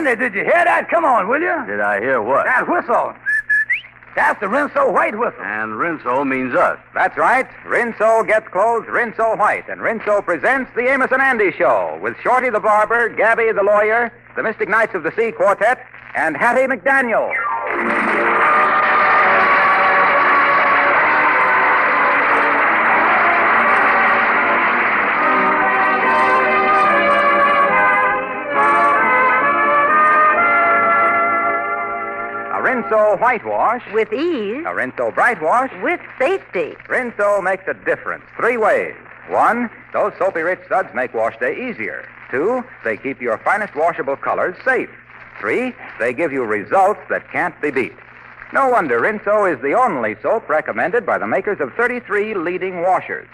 Andy, did you hear that? Come on, will you? Did I hear what? That whistle. That's the Rinso White whistle. And Rinso means us. That's right. Rinso gets clothes Rinso White, and Rinso presents the Amos and Andy Show with Shorty the Barber, Gabby the Lawyer, the Mystic Knights of the Sea Quartet, and Hattie McDaniel. A Rinso Whitewash. With ease. A Rinso Brightwash. With safety. Rinso makes a difference 3 ways. 1, those soapy rich suds make wash day easier. 2, they keep your finest washable colors safe. 3, they give you results that can't be beat. No wonder Rinso is the only soap recommended by the makers of 33 leading washers,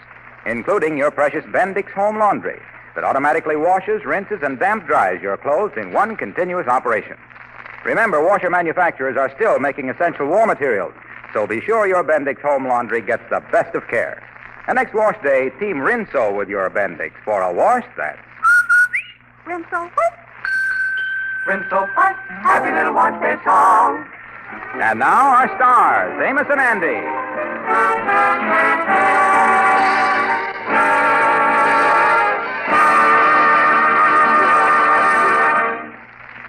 including your precious Bendix Home Laundry that automatically washes, rinses, and damp dries your clothes in one continuous operation. Remember, washer manufacturers are still making essential war materials, so be sure your Bendix Home Laundry gets the best of care. And next wash day, team Rinso with your Bendix for a wash that... Rinso White. Rinso White, happy little wash day song. And now our stars, Amos and Andy.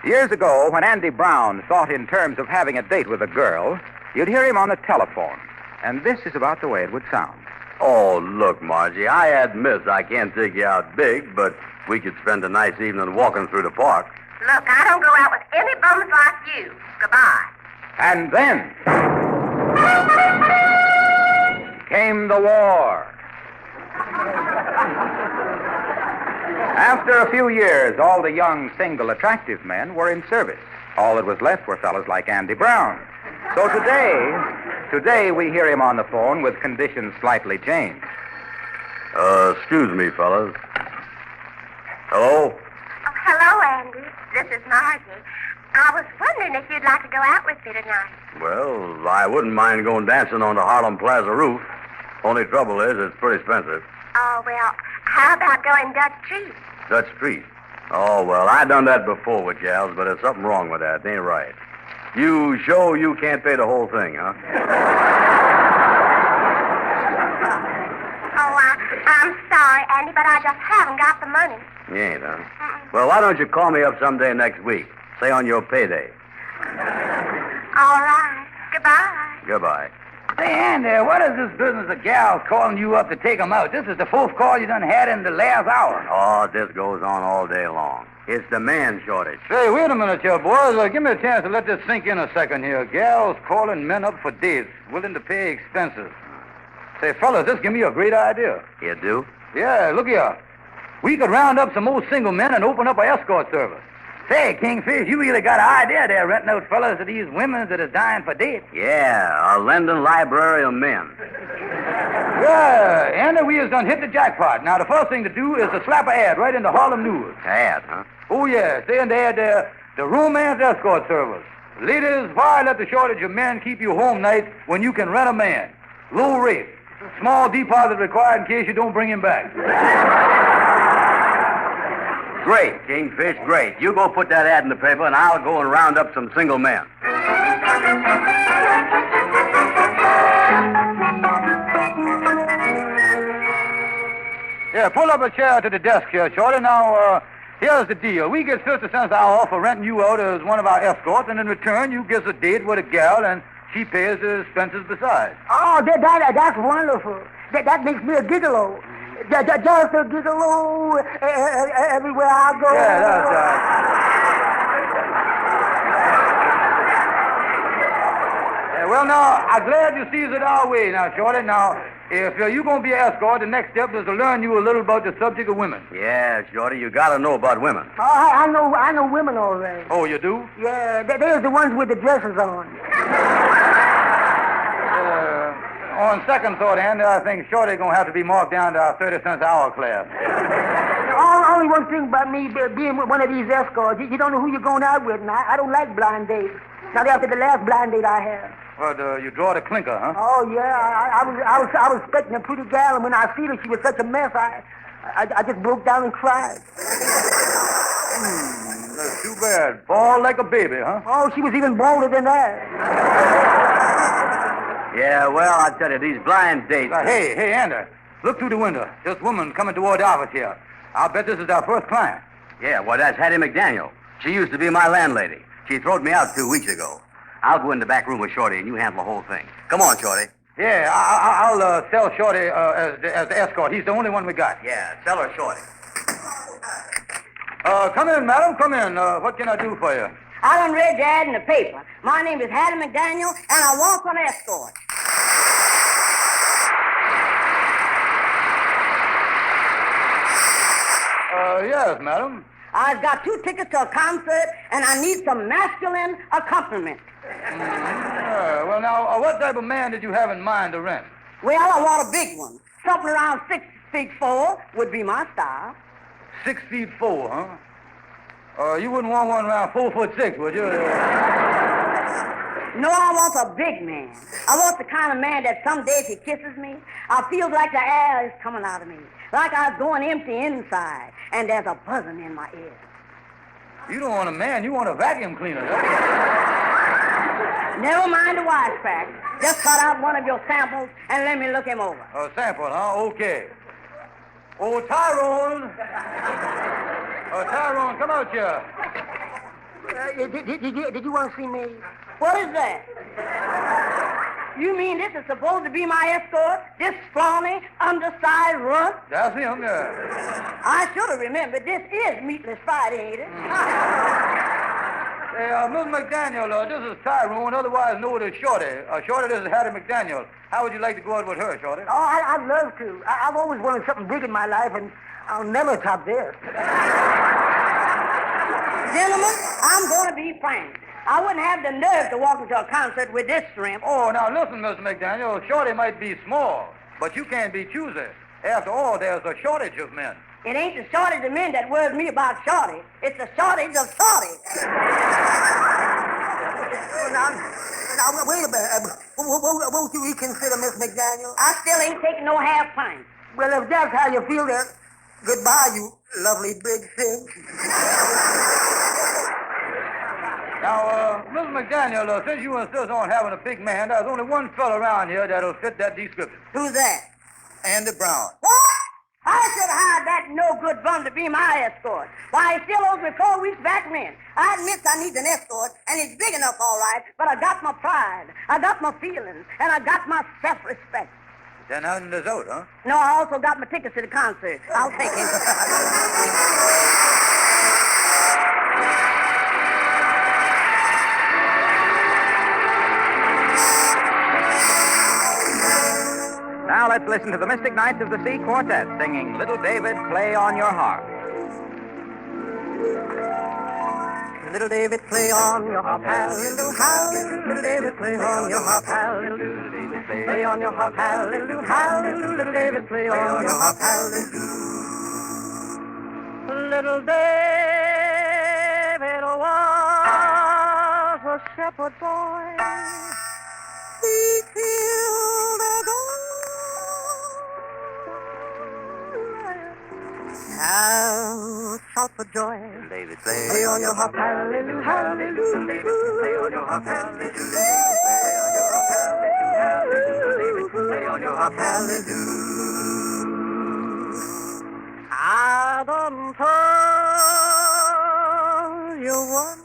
Years ago, when Andy Brown thought in terms of having a date with a girl, you'd hear him on the telephone. And this is about the way it would sound. Oh, look, Margie, I admit I can't take you out big, but we could spend a nice evening walking through the park. Look, I don't go out with any bums like you. Goodbye. And then came the war. After a few years, all the young, single, attractive men were in service. All that was left were fellows like Andy Brown. So today we hear him on the phone with conditions slightly changed. Excuse me, fellas. Hello? Oh, hello, Andy. This is Margie. I was wondering if you'd like to go out with me tonight. Well, I wouldn't mind going dancing on the Harlem Plaza roof. Only trouble is, it's pretty expensive. Oh, well, how about going Dutch Street? Dutch Street? Oh, well, I done that before with gals, but there's something wrong with that. It ain't right. You show you can't pay the whole thing, huh? Oh, I'm sorry, Andy, but I just haven't got the money. You ain't, huh? Well, why don't you call me up someday next week? Say on your payday. All right. Goodbye. Goodbye. Say, Andy, what is this business of gals calling you up to take 'em out? This is the fourth call you done had in the last hour. Oh, this goes on all day long. It's the man shortage. Say, wait a minute here, boys. Give me a chance to let this sink in a second here. Gals calling men up for dates, willing to pay expenses. Say, fellas, this give me a great idea. You do? Yeah, look here. We could round up some old single men and open up an escort service. Say, Kingfish, you really got an idea there, renting out fellas to these women that is dying for dates. Yeah, a London library of men. Yeah, Andy, we has done hit the jackpot. Now, the first thing to do is to slap an ad right in the Harlem News. Ad, huh? Oh, yeah, say in the ad there, the romance escort service. Ladies, why let the shortage of men keep you home nights when you can rent a man? Low rate. Small deposit required in case you don't bring him back. Great, Kingfish, great. You go put that ad in the paper, and I'll go and round up some single men. Yeah, pull up a chair to the desk here, Shorty. Now, here's the deal. We get 50 cents an hour for renting you out as one of our escorts, and in return, you get a date with a gal, and she pays the expenses besides. Oh, that's wonderful. That makes me a gigolo. Just a gigolo everywhere I go. Yeah, that's right. Yeah, well, now, I'm glad you sees it our way now, Shorty. Now, if you're going to be an escort, the next step is to learn you a little about the subject of women. Yeah, Shorty, you got to know about women. Oh, I know women already. Oh, you do? Yeah, there's the ones with the dresses on. On second thought, Andy, I think Shorty's going to have to be marked down to our 30 cents an hour class. Only one thing about me being one of these escorts, you don't know who you're going out with, and I don't like blind dates. Not after the last blind date I had. But you draw the clinker, huh? Oh, yeah, I was expecting a pretty gal, and when I seen her, she was such a mess, I just broke down and cried. Let's too bad. Bald like a baby, huh? Oh, she was even bolder than that. Yeah, well, I tell you, these blind dates. Hey, Andy, look through the window. This woman coming toward the office here. I'll bet this is our first client. Yeah, well, that's Hattie McDaniel. She used to be my landlady. She throwed me out 2 weeks ago. I'll go in the back room with Shorty, and you handle the whole thing. Come on, Shorty. Yeah, I'll sell Shorty as the escort. He's the only one we got. Yeah, sell her Shorty. Come in, madam. Come in. What can I do for you? I done read your ad in the paper. My name is Hattie McDaniel, and I want an escort. Yes, madam. I've got 2 tickets to a concert, and I need some masculine accompaniment. Well, now, what type of man did you have in mind to rent? Well, I want a big one. Something around 6'4" would be my style. 6'4", huh? You wouldn't want one around 4'6", would you? No, I want a big man. I want the kind of man that some days he kisses me, I feel like the air is coming out of me, like I was going empty inside, and there's a buzzing in my ear. You don't want a man, you want a vacuum cleaner. Never mind the wisecrack. Just cut out one of your samples and let me look him over. A sample, huh? Okay. Oh, Tyrone. Tyrone, come out here. Did you want to see me? What is that? You mean this is supposed to be my escort? This scrawny, undersized runt? That's him, yeah. I should have remembered. This is Meatless Friday, ain't it? Hey, Miss McDaniel, this is Tyrone, otherwise known as Shorty. Shorty, this is Hattie McDaniel. How would you like to go out with her, Shorty? Oh, I'd love to. I've always wanted something big in my life, and I'll never top this. Gentlemen, I'm going to be frank. I wouldn't have the nerve to walk into a concert with this shrimp. Oh, now listen, Mr. McDaniel, Shorty might be small, but you can't be choosy. After all, there's a shortage of men. It ain't the shortage of men that worries me about Shorty. It's the shortage of Shorty. Now, wait a minute. Won't you reconsider, Miss McDaniel? I still ain't taking no half pint. Well, if that's how you feel, then goodbye, you lovely big thing. Now, Mr. McDaniel, since you insist on having a big man, there's only one fella around here that'll fit that description. Who's that? Andy Brown. What? I should have hired that no-good bum to be my escort. Why, he still owes me 4 weeks back rent. I admit I need an escort, and he's big enough, all right, but I got my pride, I got my feelings, and I got my self-respect. Then hasn't this out, huh? No, I also got my tickets to the concert. I'll take him. Now let's listen to the Mystic Knights of the Sea Quartet singing Little David, Play on Your Harp. Little David, play on your harp, hallelujah, hallelujah. Little David, play on your harp, hallelujah. Play on your harp, hallelujah, hallelujah. Little David, play on your harp, hallelujah. Little David was a shepherd boy. He killed a goat. I'll shout for joy. David, Play on your harp, hallelujah, hallelujah. David, play on your harp, hallelujah. Play on your harp, Hallelujah. I done told you once.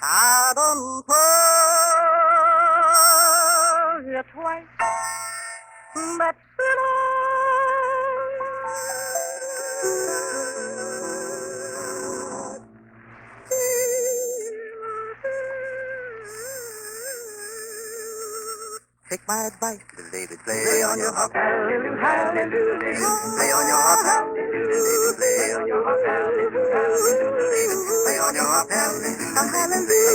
I done told you twice. But still take my advice. David, Play on your harp, hallelujah, hallelujah. play on your harp, hallelujah. Play on your harp, hallelujah. Play on your harp, hallelujah. Hallelujah,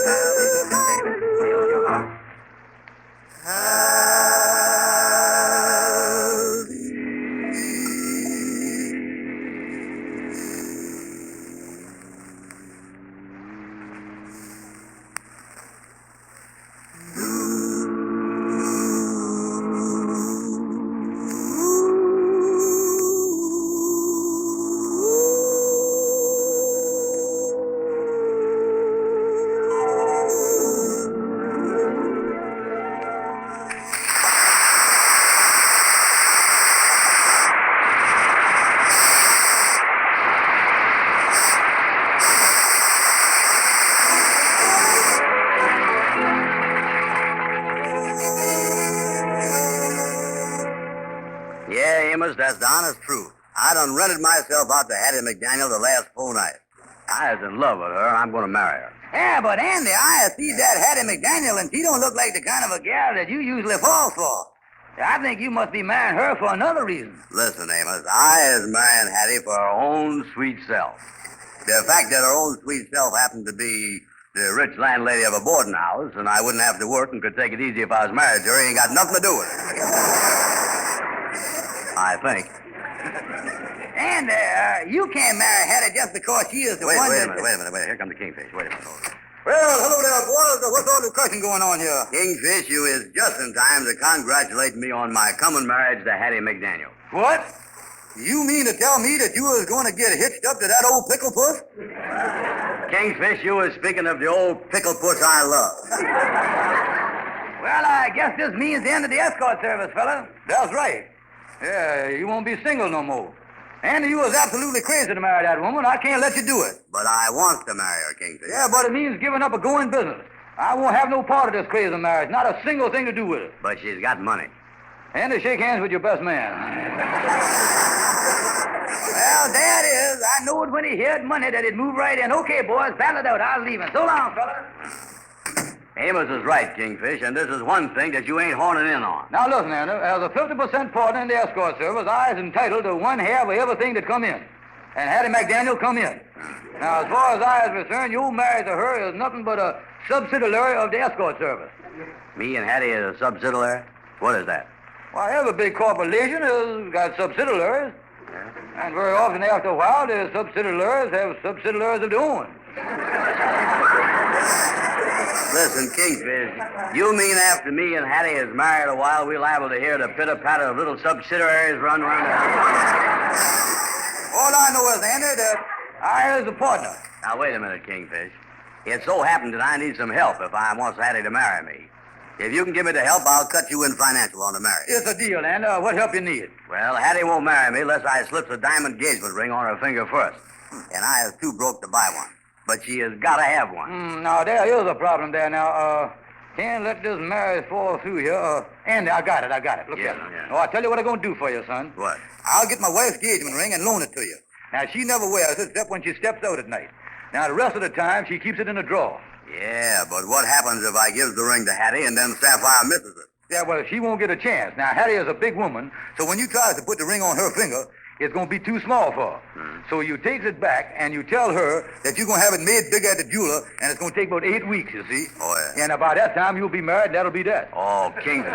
hallelujah, Play on your harp. Amos, that's the honest truth. I done rented myself out to Hattie McDaniel the last 4 nights. I was in love with her, and I'm going to marry her. Yeah, but Andy, I see that Hattie McDaniel, and she don't look like the kind of a gal that you usually fall for. I think you must be marrying her for another reason. Listen, Amos, I is marrying Hattie for her own sweet self. The fact that her own sweet self happened to be the rich landlady of a boarding house, and I wouldn't have to work and could take it easy if I was married to her, ain't got nothing to do with it. I think. And you can't marry Hattie just because she is the one Wait a minute. Here comes the kingfish. Wait a minute. Well, hello there, boys. What's all the crushing going on here? Kingfish, you is just in time to congratulate me on my coming marriage to Hattie McDaniel. What? You mean to tell me that you was going to get hitched up to that old pickle puss? Kingfish, you was speaking of the old pickle puss I love. Well, I guess this means the end of the escort service, fella. That's right. Yeah, you won't be single no more. Andy, you was absolutely crazy to marry that woman. I can't let you do it. But I want to marry her, Kingfish. Yeah, but it means giving up a going business. I won't have no part of this crazy marriage. Not a single thing to do with it. But she's got money. Andy, shake hands with your best man. Well, there it is. I know it when he heard money that he'd move right in. Okay, boys, battle it out. I'll leave him. So long, fella. Amos is right, Kingfish, and this is one thing that you ain't horning in on. Now, listen, Andy. As a 50% partner in the escort service, I is entitled to one half of everything that come in. And Hattie McDaniel come in. Now, as far as I is concerned, your marriage to her is nothing but a subsidiary of the escort service. Me and Hattie is a subsidiary? What is that? Why, every big corporation has got subsidiaries. And very often after a while, their subsidiaries have subsidiaries of their own. Listen, Kingfish, you mean after me and Hattie is married a while, we're liable to hear the pitter-patter of little subsidiaries run around the house? All I know is, Andy, that I is a partner. Now, wait a minute, Kingfish. It so happened that I need some help if I wants Hattie to marry me. If you can give me the help, I'll cut you in financial on the marriage. It's a deal, Andy. What help you need? Well, Hattie won't marry me unless I slips a diamond engagement ring on her finger first. And I is too broke to buy one. But she has got to have one. Now, there is a problem there. Now, can't let this marriage fall through here. Andy, I got it. Look here. Yeah. Oh, I'll tell you what I'm going to do for you, son. What? I'll get my wife's engagement ring and loan it to you. Now, she never wears it except when she steps out at night. Now, the rest of the time, she keeps it in a drawer. Yeah, but what happens if I gives the ring to Hattie and then Sapphire misses it? Yeah, well, she won't get a chance. Now, Hattie is a big woman, so when you try to put the ring on her finger, it's going to be too small for her. So you takes it back, and you tell her that you're going to have it made bigger at the jeweler, and it's going to take about 8 weeks, you see. Oh, yeah. And about that time, you'll be married, and that'll be that. Oh, Kingfish.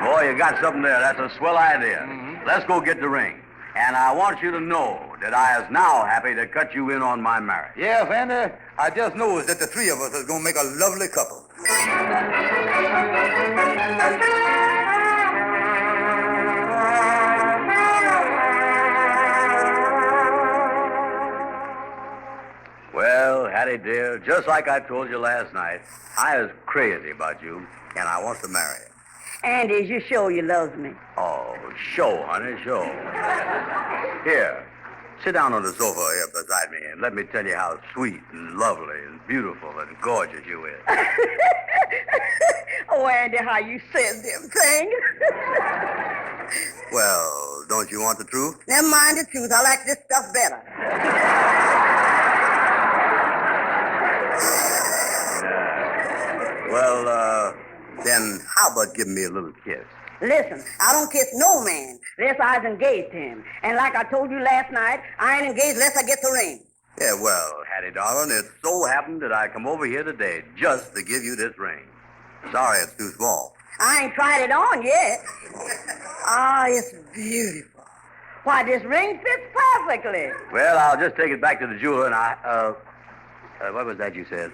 Boy, you got something there. That's a swell idea. Let's go get the ring. And I want you to know that I is now happy to cut you in on my marriage. Yes, Andy, I just know that the three of us is going to make a lovely couple. Well, Hattie, dear, just like I told you last night, I is crazy about you, and I want to marry you. Andy, is you sure you love me? Oh, show, honey, show. Here, sit down on the sofa here beside me and let me tell you how sweet and lovely and beautiful and gorgeous you is. Oh, Andy, how you said them things. Well, don't you want the truth? Never mind the truth. I like this stuff better. Well, then how about giving me a little kiss? Listen, I don't kiss no man unless I was engaged to him. And like I told you last night, I ain't engaged unless I get the ring. Yeah, well, Hattie, darling, it so happened that I come over here today just to give you this ring. Sorry it's too small. I ain't tried it on yet. Ah, it's beautiful. Why, this ring fits perfectly. Well, I'll just take it back to the jeweler and what was that you said?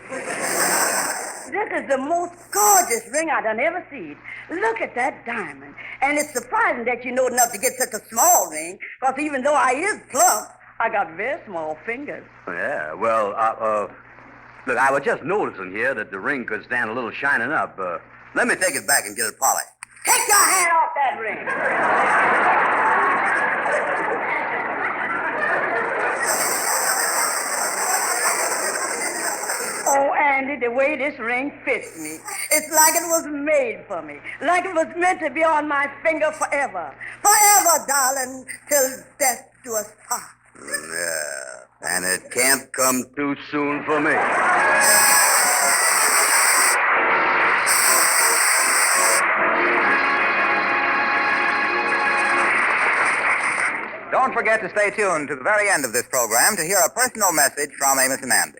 This is the most gorgeous ring I done ever seen. Look at that diamond. And it's surprising that you know enough to get such a small ring, because even though I is plump, I got very small fingers. Yeah, well, look, I was just noticing here that the ring could stand a little shining up. Let me take it back and get it polished. Take your hand off that ring. Oh, Andy, the way this ring fits me, it's like it was made for me, like it was meant to be on my finger forever. For forever, darling, till death do us part. Yeah, and it can't come too soon for me. Don't forget to stay tuned to the very end of this program to hear a personal message from Amos and Andy.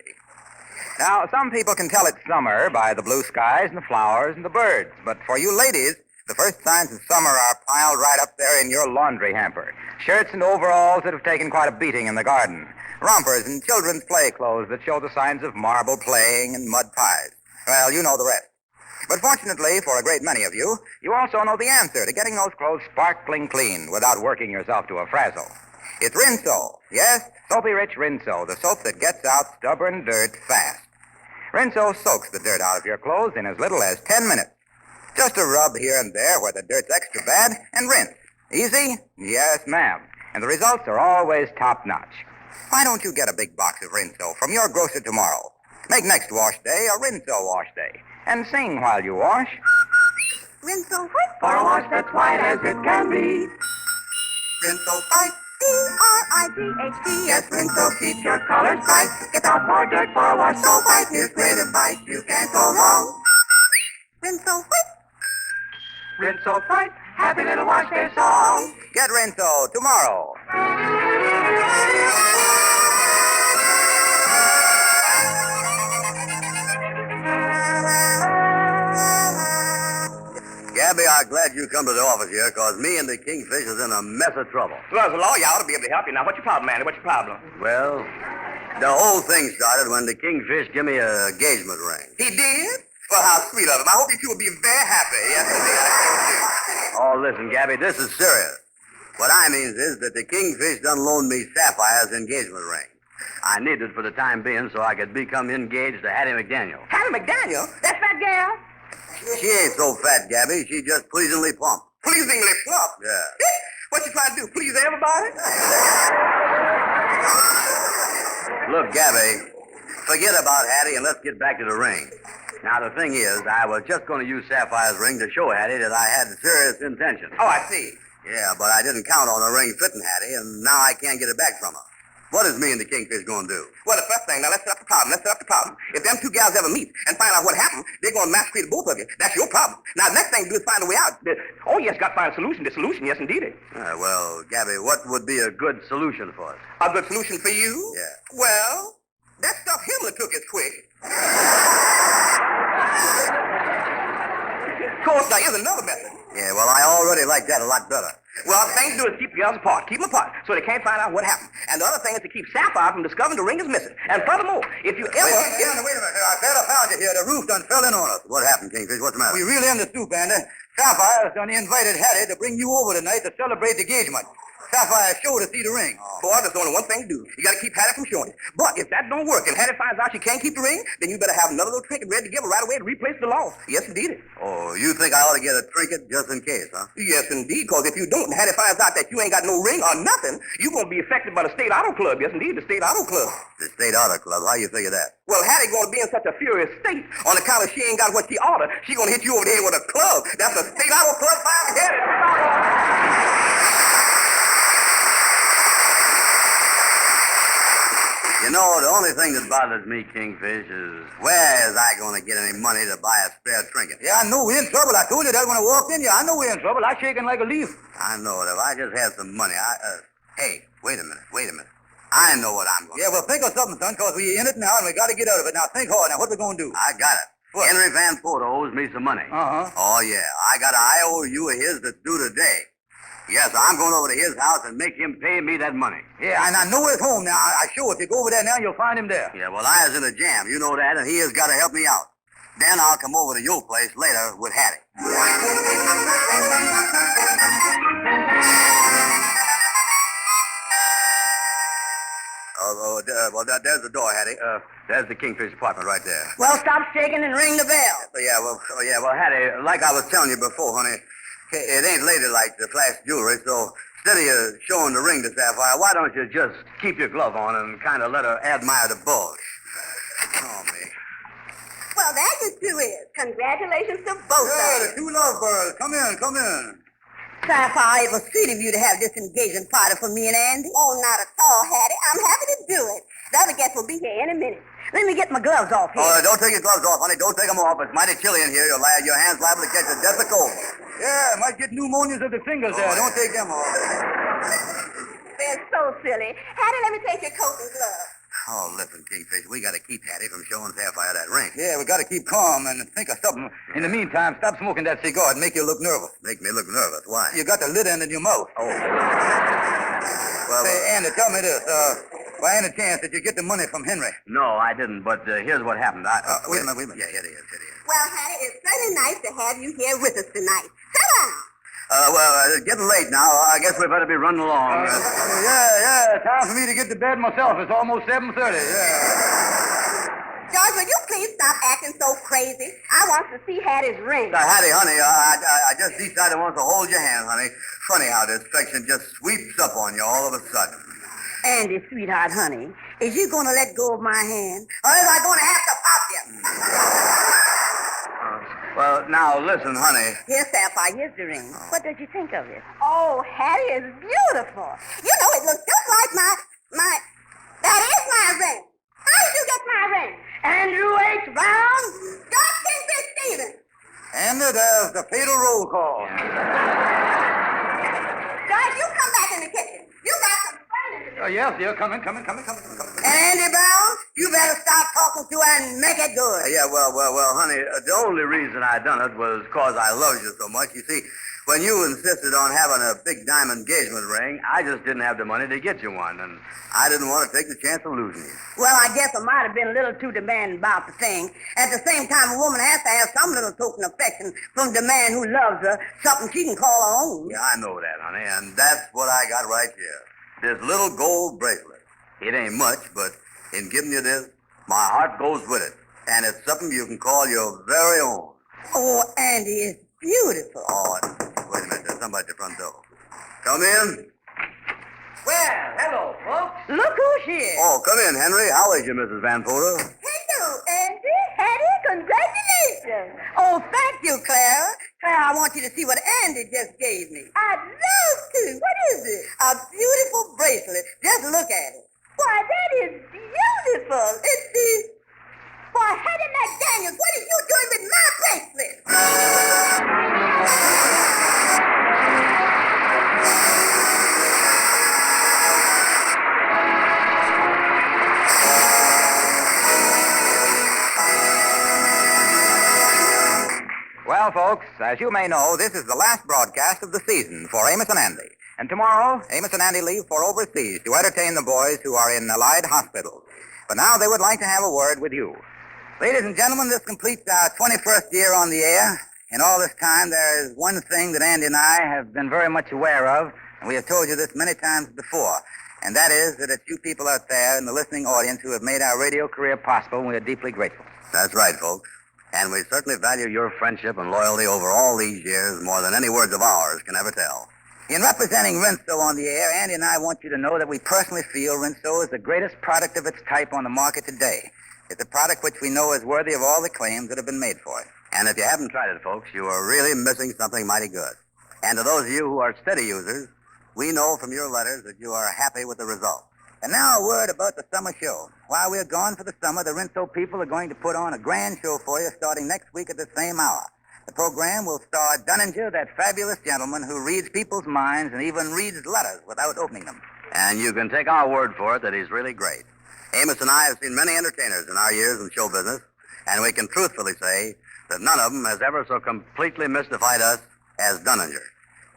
Now, some people can tell it's summer by the blue skies and the flowers and the birds. But for you ladies, the first signs of summer are piled right up there in your laundry hamper. Shirts and overalls that have taken quite a beating in the garden. Rompers and children's play clothes that show the signs of marble playing and mud pies. Well, you know the rest. But fortunately, for a great many of you, you also know the answer to getting those clothes sparkling clean without working yourself to a frazzle. It's Rinso. Yes, Soapy Rich Rinso, the soap that gets out stubborn dirt fast. Rinso soaks the dirt out of your clothes in as little as 10 minutes. Just a rub here and there where the dirt's extra bad, and rinse. Easy? Yes, ma'am. And the results are always top-notch. Why don't you get a big box of Rinso from your grocer tomorrow? Make next wash day a Rinso wash day. And sing while you wash. Rinso white. For a wash that's white as it can be. Rinso white. C-R-I-G-H-T. Yes, Rinso keeps your colors bright. Get out more dirt for a wash so white. Here's great advice, you can't go wrong. Rinso white. Rinso white, happy little wash day song. Get Rinso tomorrow. Gabby, I'm glad you come to the office here, because me and the Kingfish is in a mess of trouble. Well, as a lawyer, I ought to be able to help you. Now, what's your problem, Andy? What's your problem? Well, the whole thing started when the Kingfish gave me an engagement ring. He did? Well, how sweet of him. I hope you two will be very happy. Yes, indeed. Oh, listen, Gabby, this is serious. What I mean is that the Kingfish done loaned me Sapphire's engagement ring. I need it for the time being so I could become engaged to Hattie McDaniel. Hattie McDaniel? That's that gal. She ain't so fat, Gabby. She's just pleasingly plump. Pleasingly plump. Yeah. What you trying to do, please everybody? Look, Gabby, forget about Hattie and let's get back to the ring. Now, the thing is, I was just going to use Sapphire's ring to show Hattie that I had serious intentions. Oh, I see. Yeah, but I didn't count on the ring fitting Hattie, and now I can't get it back from her. What is me and the Kingfish going to do? Well, the first thing, now let's set up the problem. If them two gals ever meet and find out what happened, they're going to massacre both of you. That's your problem. Now, the next thing to do is find a way out. Oh, yes, got to find a solution. The solution, yes, indeed. Well, Gabby, what would be a good solution for us? A good solution for you? Yeah. Well, that stuff Himmler took is quick. Of course, there is another method. Yeah, well, I already like that a lot better. Well, the thing to do is keep the girls apart. Keep them apart so they can't find out what happened. And the other thing is to keep Sapphire from discovering the ring is missing. And furthermore, if you ever... Wait a minute. I better found you here. The roof done fell in on us. What happened, Kingfish? What's the matter? We really understood, Andy. Sapphire done invited Hattie to bring you over tonight to celebrate the engagement. Sapphire showed to see the ring. Boy, there's only one thing to do. You got to keep Hattie from showing it. But if that don't work and Hattie finds out she can't keep the ring, then you better have another little trinket ready to give her right away to replace the loss. Yes, indeed. Oh, you think I ought to get a trinket just in case, huh? Yes, indeed, because if you don't and Hattie finds out that you ain't got no ring or nothing, you're going to be affected by the State Auto Club. Yes, indeed, the State Auto Club. The State Auto Club? How you figure that? Well, Hattie going to be in such a furious state on account of she ain't got what she oughta. She going to hit you over the head with a club. That's the State Auto Club 5 You know, the only thing that bothers me, Kingfish, is where is I going to get any money to buy a spare trinket? Yeah, I know we're in trouble. I told you that when I walked in. Yeah, I know we're in trouble. I'm shaking like a leaf. I know it. If I just had some money, Hey, wait a minute. I know what I'm going to do. Yeah, well, think of something, son, because we're in it now and we got to get out of it. Now, think hard. Now, what we going to do? I got it. What? Henry Van Porter owes me some money. Uh-huh. Oh, yeah. I got an IOU of his that's due today. Yes, I'm going over to his house and make him pay me that money. Yeah, and I know he's home now. I sure, if you go over there now, you'll find him there. Yeah, well, I was in a jam. You know that, and he has got to help me out. Then I'll come over to your place later with Hattie. Well, there's the door, Hattie. There's the Kingfish apartment right there. Well, stop shaking and ring the bell. Well, Hattie, like I was telling you before, honey, it ain't ladylike to flash jewelry, so instead of you showing the ring to Sapphire, why don't you just keep your glove on and kind of let her admire the bulge? Oh, me. Well, there you two is. Congratulations to both of Yeah, you. the two lovebirds. Come in. Sapphire, it was sweet of you to have this engagement party for me and Andy. Oh, not at all, Hattie. I'm happy to do it. The other guests will be here any minute. Let me get my gloves off here. Oh, don't take your gloves off, honey. Don't take them off. It's mighty chilly in here. Your hands liable to catch a deathly cold. Yeah, might get pneumonias of the fingers there. Don't take them off. They're so silly. Hattie, let me take your coat and gloves. Oh, listen, Kingfish, we got to keep Hattie from showing Sapphire that ring. Yeah, we got to keep calm and think of something. In the meantime, stop smoking that cigar. It'll make you look nervous. Make me look nervous. Why? You got the lid end in your mouth. Oh. Well, Say, Andy, tell me this. By any chance, did you get the money from Henry? no, I didn't, but here's what happened. Wait a minute. Yeah, it is. Well, Hattie, it's certainly nice to have you here with us tonight. Sit down. It's getting late now. I guess we better be running along. Yeah. Time for me to get to bed myself. It's almost 7:30. Yeah. George, will you please stop acting so crazy? I want to see Hattie's ring. Hattie, honey, I just decided I want to hold your hand, honey. Funny how this section just sweeps up on you all of a sudden. Andy, sweetheart, honey, is you going to let go of my hand? Or is I going to have to pop you? Well, now, listen, honey. Here, Sapphire, here's the ring. What did you think of it? Oh, Hattie is beautiful. You know, it looks just like my... That is my ring. How did you get my ring? Andrew H. Brown? George Kingfish Stevens. And there's the fatal roll call. George, you come back in the kitchen. You got some furniture to do. Oh, yes, dear. Come in. And Andy Brown, you better stop talking to her and make it good. Yeah, well, honey, the only reason I done it was 'cause I love you so much. You see, when you insisted on having a big diamond engagement ring, I just didn't have the money to get you one, and I didn't want to take the chance of losing you. Well, I guess I might have been a little too demanding about the thing. At the same time, a woman has to have some little token of affection from the man who loves her, something she can call her own. Yeah, I know that, honey, and that's what I got right here. This little gold bracelet. It ain't much, but in giving you this, my heart goes with it, and it's something you can call your very own. Oh, Andy, it's beautiful. Oh, wait a minute, there's somebody at the front door. Come in. Well, hello, folks. Look who's here. Oh, come in, Henry. How is you, Mrs. Van Poter? Hello, Andy. Hattie, congratulations. Oh, thank you, Clara. Clara, I want you to see what Andy just gave me. I'd love to. What is it? A beautiful bracelet. Just look at it. Why, that is beautiful. It's the... Why, Hattie McDaniels, what are you doing with my bracelet? Well, folks, as you may know, this is the last broadcast of the season for Amos and Andy. And tomorrow, Amos and Andy leave for overseas to entertain the boys who are in Allied hospitals. But now they would like to have a word with you. Ladies and gentlemen, this completes our 21st year on the air. In all this time, there is one thing that Andy and I have been very much aware of, and we have told you this many times before, and that is that it's you people out there in the listening audience who have made our radio career possible, and we are deeply grateful. That's right, folks. And we certainly value your friendship and loyalty over all these years more than any words of ours can ever tell. In representing Rinso on the air, Andy and I want you to know that we personally feel Rinso is the greatest product of its type on the market today. It's a product which we know is worthy of all the claims that have been made for it. And if you haven't tried it, folks, you are really missing something mighty good. And to those of you who are steady users, we know from your letters that you are happy with the result. And now a word about the summer show. While we're gone for the summer, the Rinso people are going to put on a grand show for you starting next week at the same hour. The program will star Dunninger, that fabulous gentleman who reads people's minds and even reads letters without opening them. And you can take our word for it that he's really great. Amos and I have seen many entertainers in our years in show business, and we can truthfully say that none of them has ever so completely mystified us as Dunninger.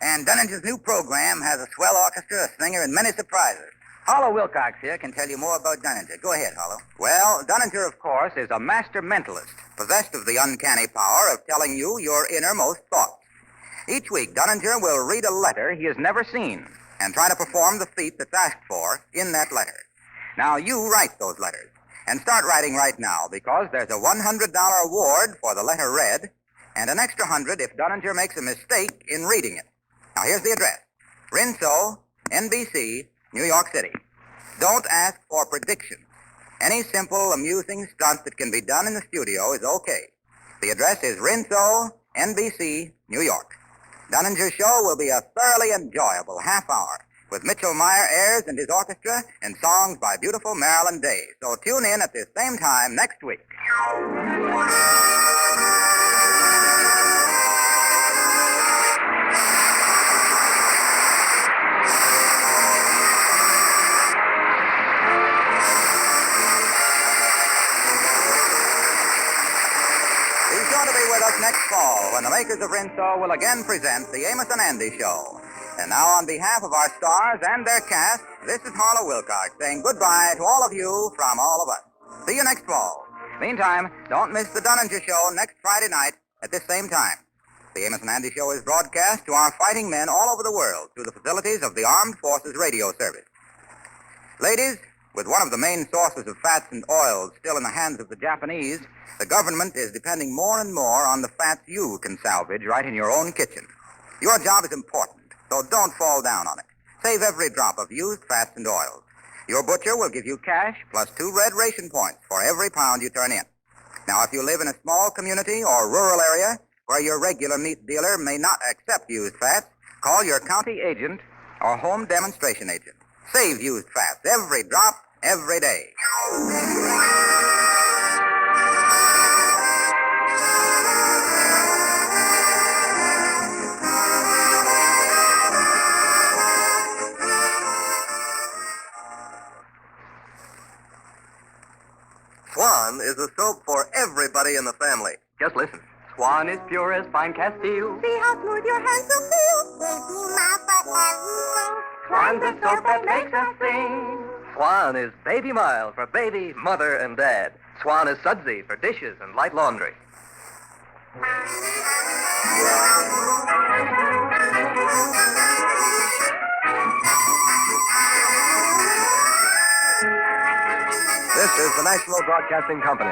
And Dunninger's new program has a swell orchestra, a singer, and many surprises. Hollow Wilcox here can tell you more about Dunninger. Go ahead, Hollow. Well, Dunninger, of course, is a master mentalist, possessed of the uncanny power of telling you your innermost thoughts. Each week, Dunninger will read a letter he has never seen and try to perform the feat that's asked for in that letter. Now, you write those letters, and start writing right now, because there's a $100 award for the letter read, and an extra $100 if Dunninger makes a mistake in reading it. Now, here's the address. Rinso, NBC, New York City. Don't ask for predictions. Any simple, amusing stunt that can be done in the studio is okay. The address is Rinso, NBC, New York. Dunninger's show will be a thoroughly enjoyable half hour with Mitchell Meyer airs and his orchestra and songs by beautiful Marilyn Day. So tune in at this same time next week. Be sure to be with us next fall when the makers of Rinso will again present the Amos and Andy Show. And now, on behalf of our stars and their cast, this is Harlow Wilcox saying goodbye to all of you from all of us. See you next fall. Meantime, don't miss the Dunninger Show next Friday night at this same time. The Amos and Andy Show is broadcast to our fighting men all over the world through the facilities of the Armed Forces Radio Service. Ladies, with one of the main sources of fats and oils still in the hands of the Japanese, the government is depending more and more on the fats you can salvage right in your own kitchen. Your job is important, so don't fall down on it. Save every drop of used fats and oils. Your butcher will give you cash plus 2 red ration points for every pound you turn in. Now, if you live in a small community or rural area where your regular meat dealer may not accept used fats, call your county agent or home demonstration agent. Save used fats, every drop, every day. Swan is a soap for everybody in the family. Just listen. Swan is pure as fine castile. See how smooth your hands will feel. Baby, my butt and Swan's a soap that makes us sing. Swan is baby mild for baby, mother, and dad. Swan is sudsy for dishes and light laundry. This is the National Broadcasting Company.